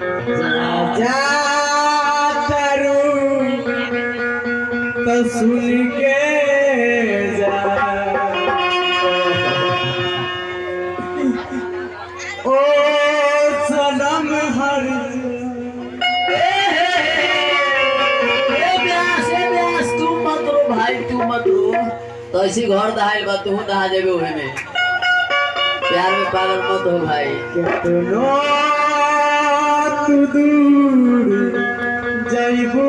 जा करूं तो सुन के जा ओ सनम हर भाई तू मत रो तो ऐसी घर दहाइल बा तू दहा जेबे ओहे में प्यार में पागल मत हो भाई कितनो तू दूर जाइबू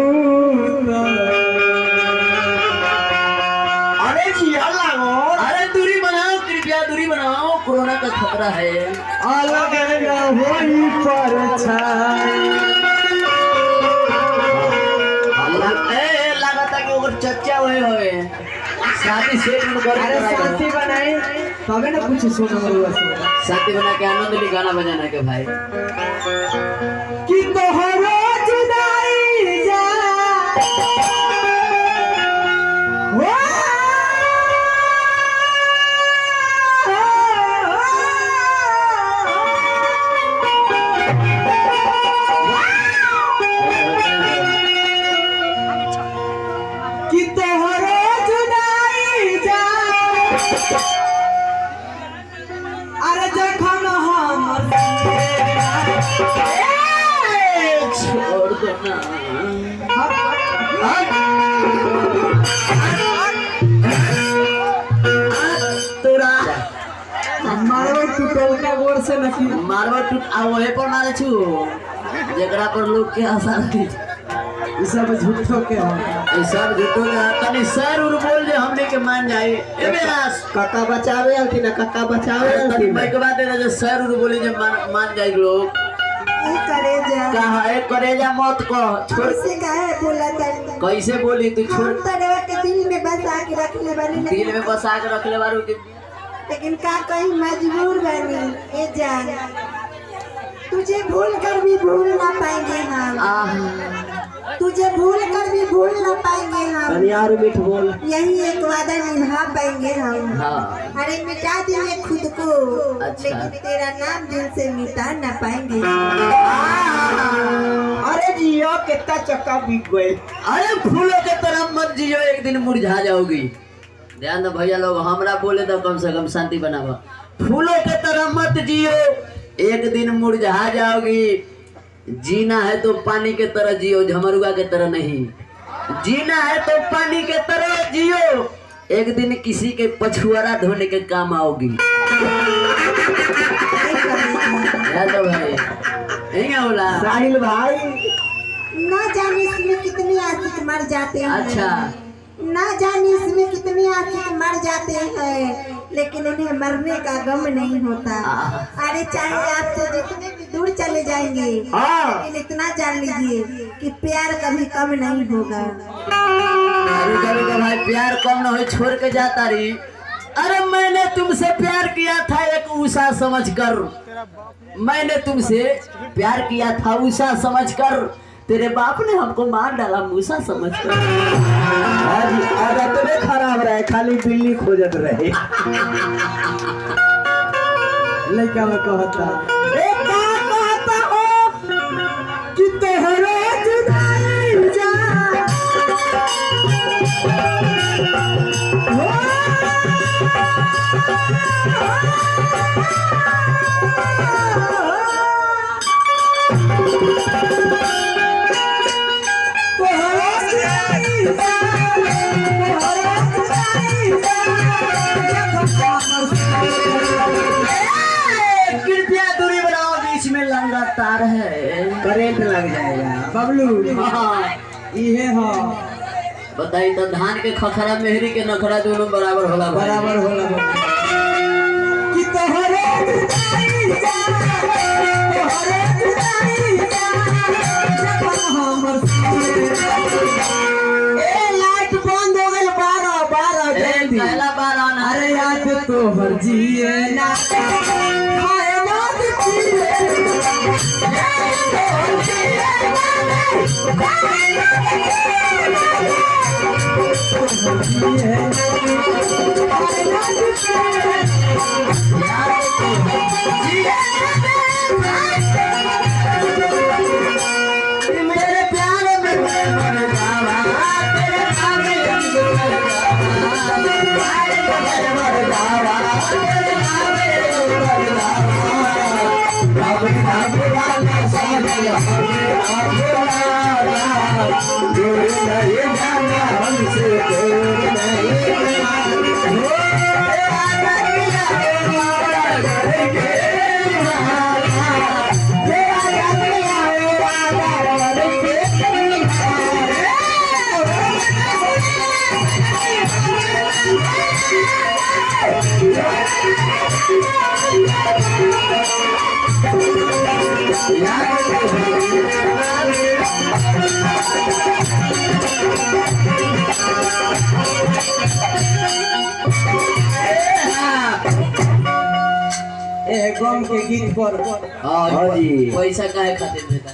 अरे जी लागो अरे दूरी बनाओ कृपया दूरी बनाओ कोरोना का खतरा है अलग होई पर चच्चा हुए होए शादी से अरे साथी बनाए तबे ना कुछ सुनो मरुआ साथी बना के आनंद ली गाना बजाना के भाई कि तोहरो जुदाई जा अरे जखन हम छोड़ दो ना तोरा मारवा टूटल का गोर से नहीं मारवा टूट आ वहे पर मारे छु जेकरा पर लोग के आशा रही ई सब झूठो के हो ई सब झूठो के तनी सर उर बोल जे हमने के मान जाए ए बेरास काका बचावे आलती ना काका बचावे तनी भाई के बात है जो सर उर बोले जे मान जाए लोग ये करेजा कहा है करेजा मत कह छोड़ कैसे काहे बोला तनी कैसे बोली तू छोड़ हम तो देवा के दिल में बसा के रख ले बानी दिल में बसा के रख ले बारू के लेकिन का कहीं मजबूर बनी ए जान तुझे भूल कर भी भूल ना पाएंगे हम तुझे भूल कर भी भूल ना पाएंगे हम कन्यार मिठ बोल यही एक वादा निभा पाएंगे हम हाँ अरे मिटा देंगे खुद को अच्छा। लेकिन तेरा नाम दिल से मिटा ना पाएंगे अरे जियो कितना चक्का बिक गए अरे फूलों के तरह मत जियो एक दिन मुरझा जाओगी ध्यान दो भैया लोग हमरा बोले तो कम से कम शांति बनावा फूलों के तरह मत जियो एक दिन मुरझा जाओगी जीना है तो पानी के तरह जियो झमरुआ के तरह नहीं जीना है तो पानी के तरह जियो एक दिन किसी के पछुआरा धोने के काम आओगी तो भाई बोला साहिल भाई ना जाने इसमें कितने आशिक मर जाते हैं अच्छा ना जाने इसमें कितने आशिक मर जाते हैं लेकिन इन्हें मरने का गम नहीं होता अरे चाहे आपसे जितने भी दूर चले जाएंगे लेकिन इतना जान लीजिए कि प्यार कभी कम नहीं होगा भाई प्यार कम न हो छोड़ के जाता रही अरे मैंने तुमसे प्यार किया था एक उषा समझकर मैंने तुमसे प्यार किया था उषा समझकर तेरे बाप ने हमको मार डाला मूसा समझकर आदत खराब रहे खाली बिल्ली खोजत रहे लड़का में कहता हो कि तोहरो जुदाई जा कृपया दूरी बनाओ बीच में लंगा तार है करेंट लग जाएगा बबलू हाँ ये हो बताई तो धान के खखरा मेहरी के नखरा दोनों बराबर होला भाई। बराबर होला कि तोहरे जुदाई जा तोहरे जुदाई जा जब हमर ए लाइट बंद हो गइल 12 जल्दी पहला बार आना अरे याद तोहर जिए ना खाए ना जिए गम के गीत पर हाँ जी पैसा काहे खातिर देता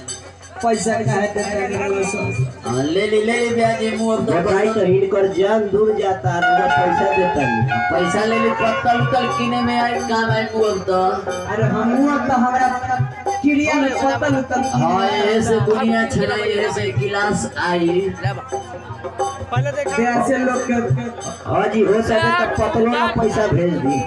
पैसा काहे देता हाँ ले ली ब्याजी मुँह अब तो भाई तो इनकर जान दूर जाता है तो पैसा देता नहीं। पैसा ले ली पत्तल उत्तल किने में आई काम आई मुँह अब तो अरे हमू तो हमरा चिड़िया में पतल उतल हाँ ऐसे दुनिया छनाई ऐसे गिलास आई ऐसे लोग के हाँ जी हो सके तो पतलों में पैसा भेज दी।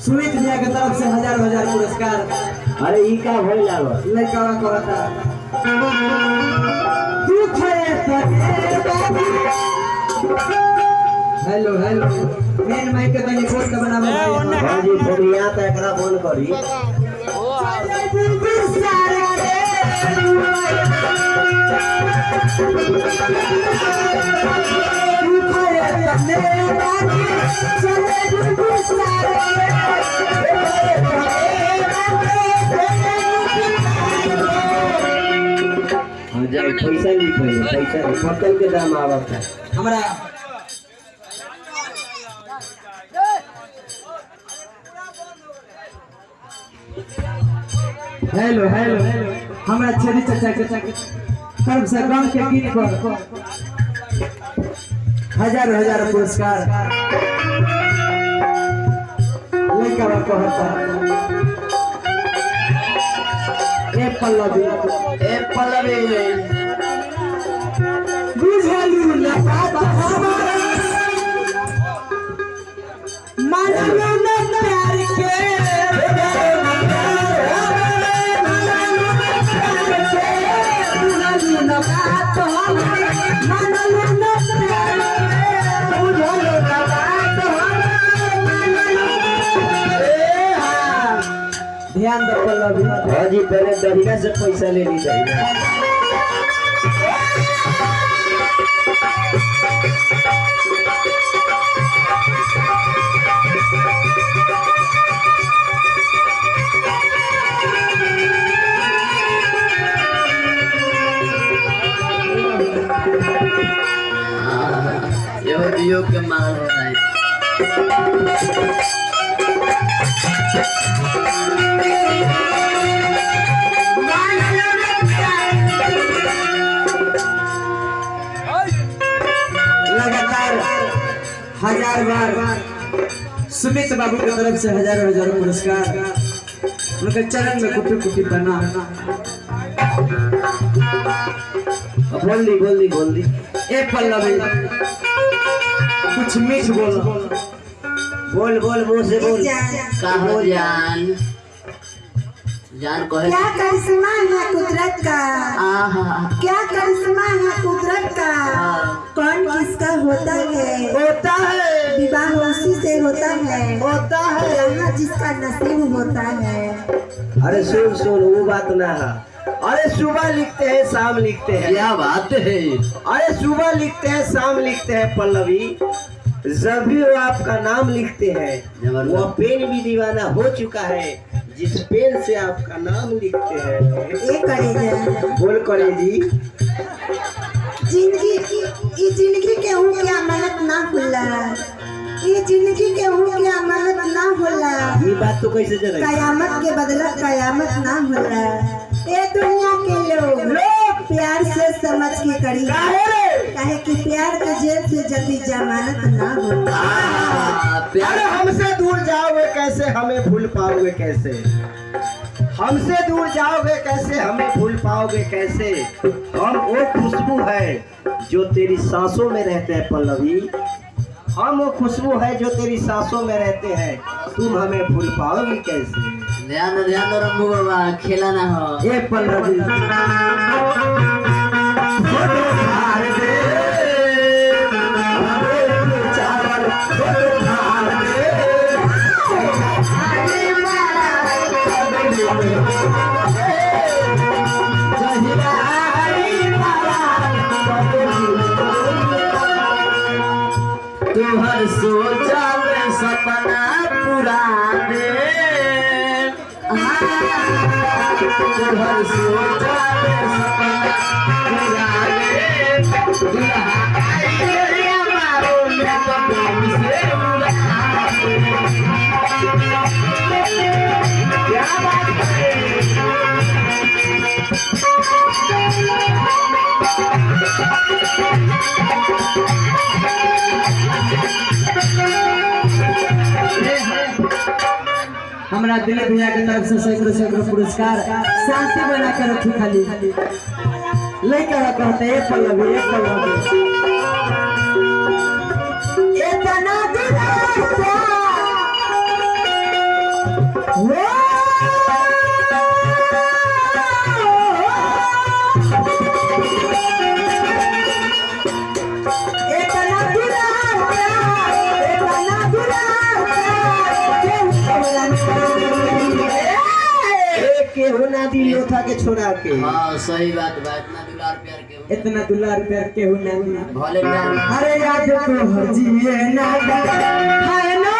सुमित भैया के तरफ से 1000 पुरस्कार। अरे ई का होई लागल लड़का कहता दुख है सके हेलो हेलो मेन माइक के तनी फोन के बनावे हाँ जी फोनिया तो एकरा फोन करी हाँ जी पैसा लिखे पैसा पतल के दाम आवत है हमरा हेलो हेलो हमरा छेदी चाचा के तरफ से गांव के गीत पर 1000 पुरस्कार। लड़का कहता ए पल्लवी बुझलू ना बात हमारा मानलो ना प्यार के ध्यान दो पल्लवी। हाँ जी पहले दहिना से पैसा ले ली दहिना ये के माल हो रहा है लगातार 1000 बार सुमित बाबू की तरफ से 1000 पुरस्कार। उनके चरण में कुटी बना बोल दी ए पल्लवी कुछ मीठ बोलो बोल मुंह से बोल कहो जान कहे क्या करिश्मा है कुदरत का, आहा क्या करिश्मा है कुदरत का। कौन किसका होता है विवाह उसी से होता है यहाँ जिसका नसीब होता है। अरे सुन वो बात ना है। अरे सुबह लिखते हैं शाम लिखते हैं क्या बात है। अरे सुबह लिखते हैं शाम लिखते हैं पल्लवी जब भी वो आपका नाम लिखते हैं वो पेन भी दीवाना हो चुका है जिस पेन से आपका नाम लिखते हैं। ये करेजा बोल करेजी जिंदगी के हूँ क्या मेहनत ना भूला, ये जिंदगी के हूँ क्या मेहनत ना भूला। ये बात तो कैसे चले कयामत के बदला कयामत ना भूला। ये दुनिया के लोग प्यार से समझ के करी कहे कि प्यार के जेल से जल्दी जमानत ना होता। अरे हमसे दूर जाओगे कैसे हमें भूल पाओगे कैसे, हमसे दूर जाओगे कैसे हमें भूल पाओगे कैसे। हम वो खुशबू है जो तेरी सांसों में रहते हैं पल्लवी, हम वो खुशबू है जो तेरी सांसों में रहते हैं, तुम हमें भूल पाओगी कैसे? ध्यान दो रंगू बाबा, खेला ना हो। ए पल्लवी तुहर सोचा में सपना पुराने, तुहर सोचा में सपना पुराने, दुल्हा आई हमारो में कदम से उड़ाने। क्या बात है? हमरा दिल भैया के तरफ से सैकड़ों पुरस्कार शांति बना कर रखी खाली लेकर कहते हैं पल्लवी इतना केहू ना दिलो था के छोड़ा के। हाँ सही बात बा, इतना दुलार प्यार के इतना दुलार प्यार केहू ना भले प्यार। अरे याद तो हजिए ना हाय ना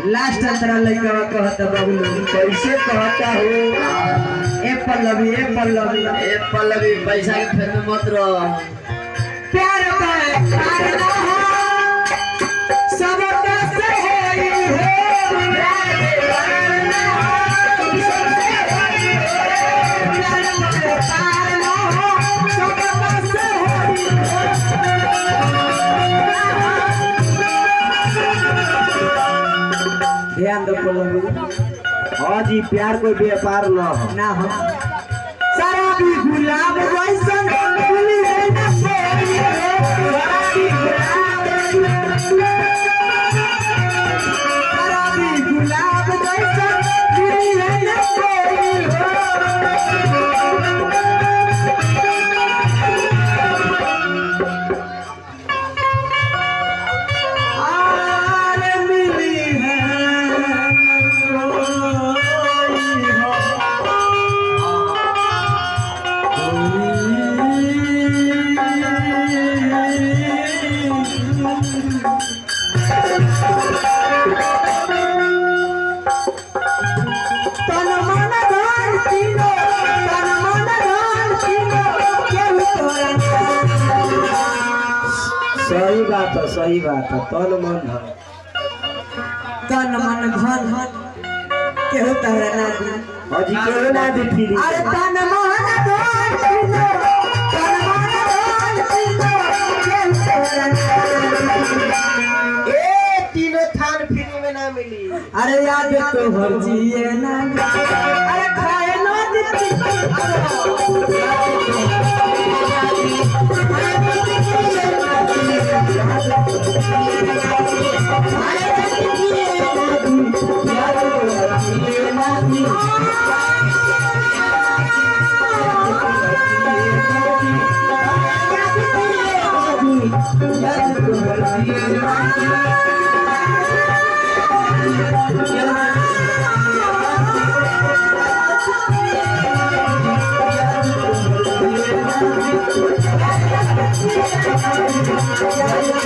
लास्ट अंतरा लइका कहता बाबू कैसे कहता हो ए पल्लवी पैसा के फेर में मत रहो। प्यार करना सब का सही है ध्यान दो पल्लवी। हाँ जी, प्यार कोई व्यापार ना हो। ना हो सारा भी गुलाब वैसन फूली है ना कोई सारा भी गुलाब वैसन फूली है ना सही बात है। तन मन धन केहू तहरा ना दी। हाँ जी, केहू ना दी फिरी। अरे तन मन धन केहू तहरा ना दी। ए तीनों थान फ्री में ना मिली। अरे याद तो हर जिए ना अरे खाए ना दी याद